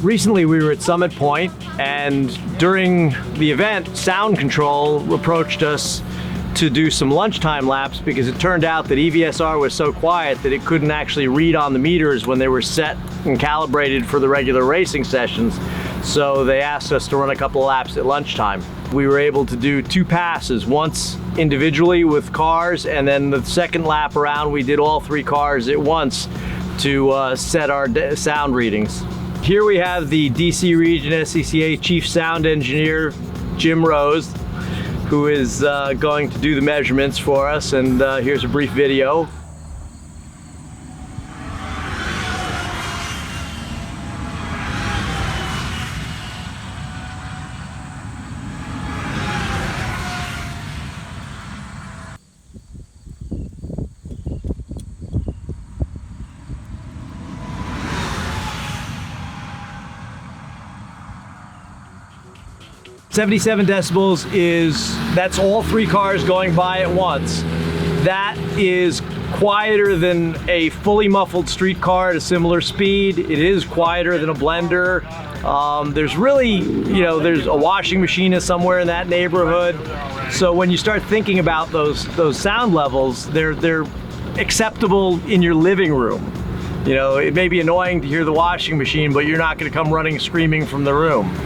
Recently we were at Summit Point, and during the event, Sound Control approached us to do some lunchtime laps because it turned out that EVSR was so quiet that it couldn't actually read on the meters when they were set and calibrated for the regular racing sessions. So they asked us to run a couple of laps at lunchtime. We were able to do 2 passes, once individually with cars, and then the second lap around we did all 3 cars at once to set our sound readings. Here we have the DC Region SCCA Chief Sound Engineer, Jim Rose, who is going to do the measurements for us, and here's a brief video. "77 decibels that's all 3 cars going by at once. That is quieter than a fully muffled street car at a similar speed. It is quieter than a blender. There's really, there's a washing machine somewhere in that neighborhood. So when you start thinking about those sound levels, they're acceptable in your living room. It may be annoying to hear the washing machine, but you're not going to come running screaming from the room.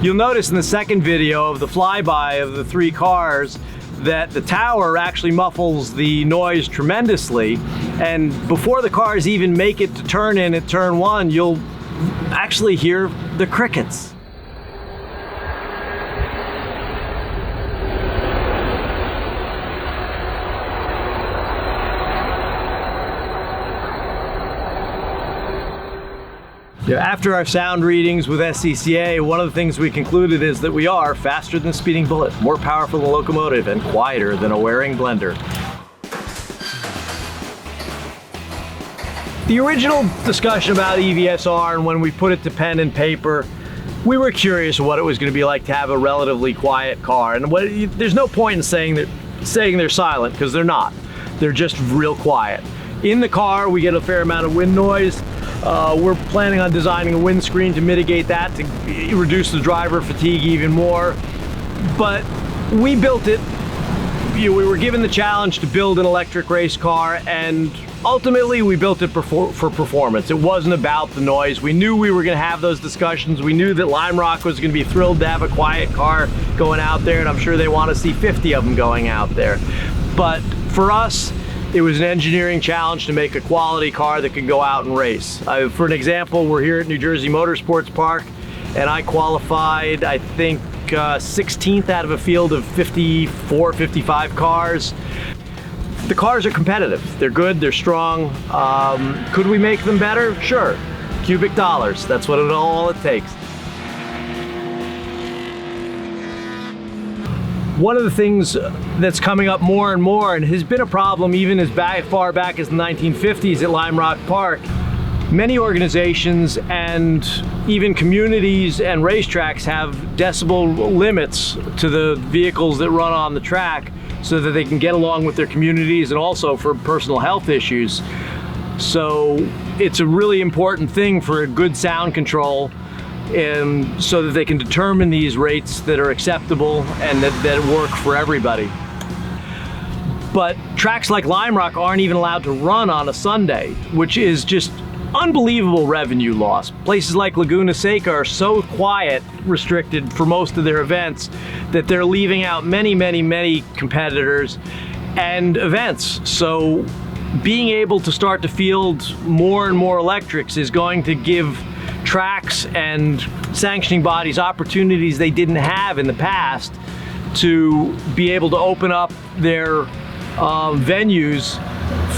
You'll notice in the second video of the flyby of the 3 cars that the tower actually muffles the noise tremendously, and before the cars even make it to turn in at turn 1, you'll actually hear the crickets. After our sound readings with SCCA, one of the things we concluded is that we are faster than a speeding bullet, more powerful than a locomotive, and quieter than a wearing blender. The original discussion about EVSR, and when we put it to pen and paper, we were curious what it was going to be like to have a relatively quiet car. And there's no point in saying they're silent, because they're not. They're just real quiet. In the car, we get a fair amount of wind noise. We're planning on designing a windscreen to mitigate that, to reduce the driver fatigue even more. But we built it, we were given the challenge to build an electric race car, and ultimately we built it for performance. It wasn't about the noise. We knew we were going to have those discussions. We knew that Lime Rock was going to be thrilled to have a quiet car going out there, and I'm sure they want to see 50 of them going out there. But for us, it was an engineering challenge to make a quality car that could go out and race. For an example, we're here at New Jersey Motorsports Park, and I qualified, I think, 16th out of a field of 54, 55 cars. The cars are competitive. They're good, they're strong. Could we make them better? Sure. Cubic dollars, that's what all it takes. One of the things that's coming up more and more, and has been a problem even as far back as the 1950s at Lime Rock Park, many organizations and even communities and racetracks have decibel limits to the vehicles that run on the track so that they can get along with their communities, and also for personal health issues. So it's a really important thing for good sound control, and so that they can determine these rates that are acceptable and that work for everybody. But tracks like Lime Rock aren't even allowed to run on a Sunday, which is just unbelievable revenue loss. Places like Laguna Seca are so quiet, restricted for most of their events, that they're leaving out many, many, many competitors and events. So being able to start to field more and more electrics is going to give tracks and sanctioning bodies opportunities they didn't have in the past to be able to open up their venues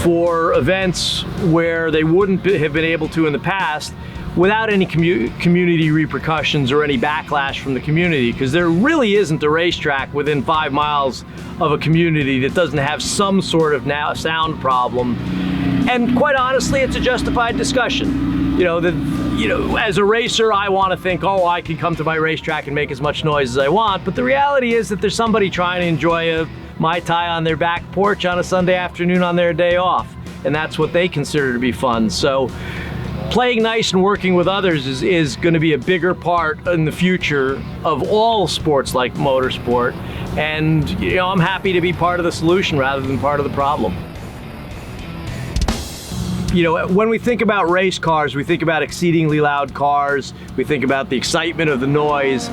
for events where they wouldn't have been able to in the past, without any community repercussions or any backlash from the community, because there really isn't a racetrack within 5 miles of a community that doesn't have some sort of sound problem. And quite honestly, it's a justified discussion. As a racer, I want to think, oh, I can come to my racetrack and make as much noise as I want, but the reality is that there's somebody trying to enjoy a Mai Tai on their back porch on a Sunday afternoon on their day off, and that's what they consider to be fun. So playing nice and working with others is going to be a bigger part in the future of all sports like motorsport. And I'm happy to be part of the solution rather than part of the problem. When we think about race cars, we think about exceedingly loud cars, we think about the excitement of the noise,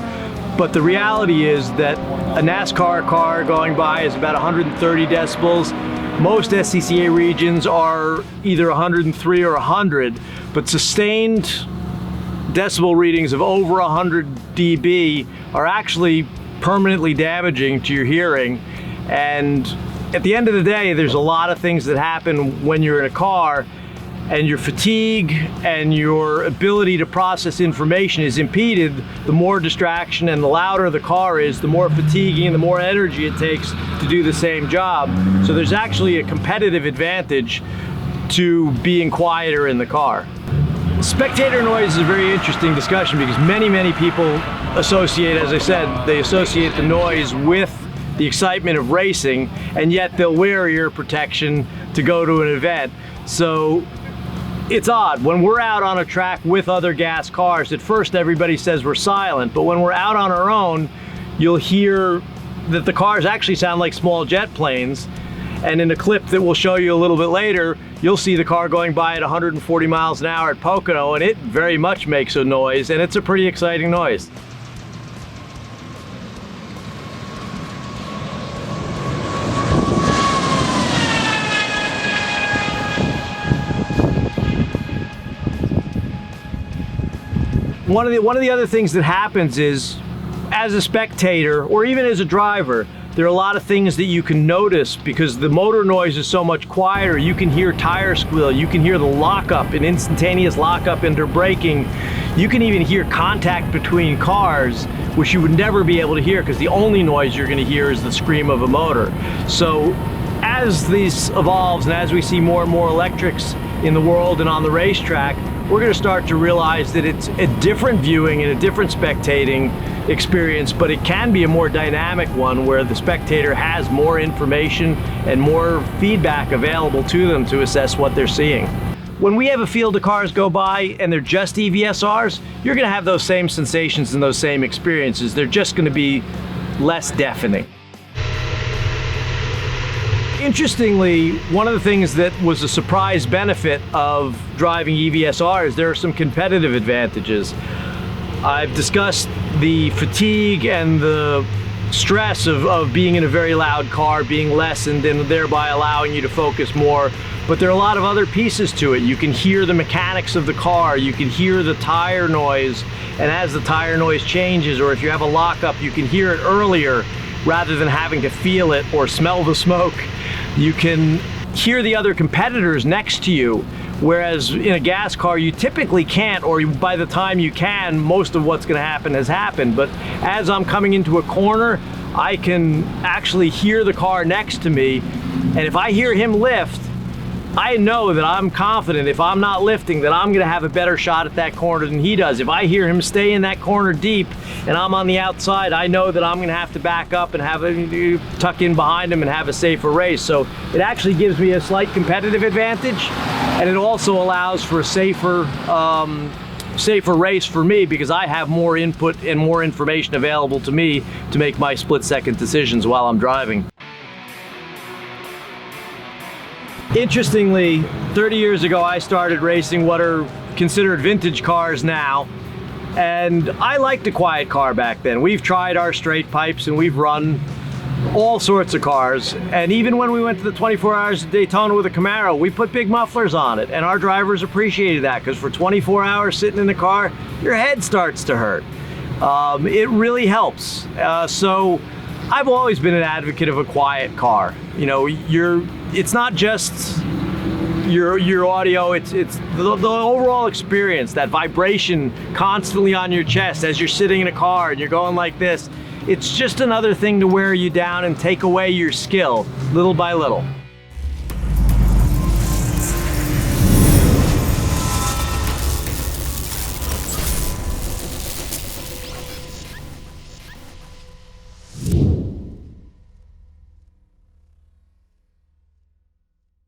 but the reality is that a NASCAR car going by is about 130 decibels. Most SCCA regions are either 103 or 100, but sustained decibel readings of over 100 dB are actually permanently damaging to your hearing. And at the end of the day, there's a lot of things that happen when you're in a car, and your fatigue and your ability to process information is impeded. The more distraction and the louder the car is, the more fatiguing and the more energy it takes to do the same job. So there's actually a competitive advantage to being quieter in the car. Spectator noise is a very interesting discussion because many people associate, as I said, they associate the noise with the excitement of racing, and yet they'll wear ear protection to go to an event. So it's odd. When we're out on a track with other gas cars, at first everybody says we're silent, but when we're out on our own, you'll hear that the cars actually sound like small jet planes. And in a clip that we'll show you a little bit later, you'll see the car going by at 140 miles an hour at Pocono, and it very much makes a noise, and it's a pretty exciting noise. One of the other things that happens is, as a spectator or even as a driver, there are a lot of things that you can notice because the motor noise is so much quieter. You can hear tire squeal, you can hear the lockup, an instantaneous lockup into braking. You can even hear contact between cars, which you would never be able to hear because the only noise you're going to hear is the scream of a motor. So as this evolves and as we see more and more electrics in the world and on the racetrack, we're going to start to realize that it's a different viewing and a different spectating experience, but it can be a more dynamic one where the spectator has more information and more feedback available to them to assess what they're seeing. When we have a field of cars go by and they're just EVSRs, you're going to have those same sensations and those same experiences. They're just going to be less deafening. Interestingly, one of the things that was a surprise benefit of driving EVSR is there are some competitive advantages. I've discussed the fatigue and the stress of being in a very loud car being lessened and thereby allowing you to focus more. But there are a lot of other pieces to it. You can hear the mechanics of the car, you can hear the tire noise, and as the tire noise changes, or if you have a lockup, you can hear it earlier rather than having to feel it or smell the smoke. You can hear the other competitors next to you, whereas in a gas car you typically can't, or by the time you can, most of what's going to happen has happened. But as I'm coming into a corner, I can actually hear the car next to me, and if I hear him lift, I know that I'm confident if I'm not lifting that I'm gonna have a better shot at that corner than he does. If I hear him stay in that corner deep and I'm on the outside, I know that I'm gonna have to back up and have a tuck in behind him and have a safer race. So it actually gives me a slight competitive advantage, and it also allows for a safer race for me because I have more input and more information available to me to make my split-second decisions while I'm driving. Interestingly, 30 years ago I started racing what are considered vintage cars now, and I liked a quiet car back then. We've tried our straight pipes and we've run all sorts of cars, and even when we went to the 24 Hours of Daytona with a Camaro, we put big mufflers on it, and our drivers appreciated that because for 24 hours sitting in the car, your head starts to hurt. It really helps. So I've always been an advocate of a quiet car. You know, it's not just your audio, it's the overall experience, that vibration constantly on your chest as you're sitting in a car and you're going like this. It's just another thing to wear you down and take away your skill little by little.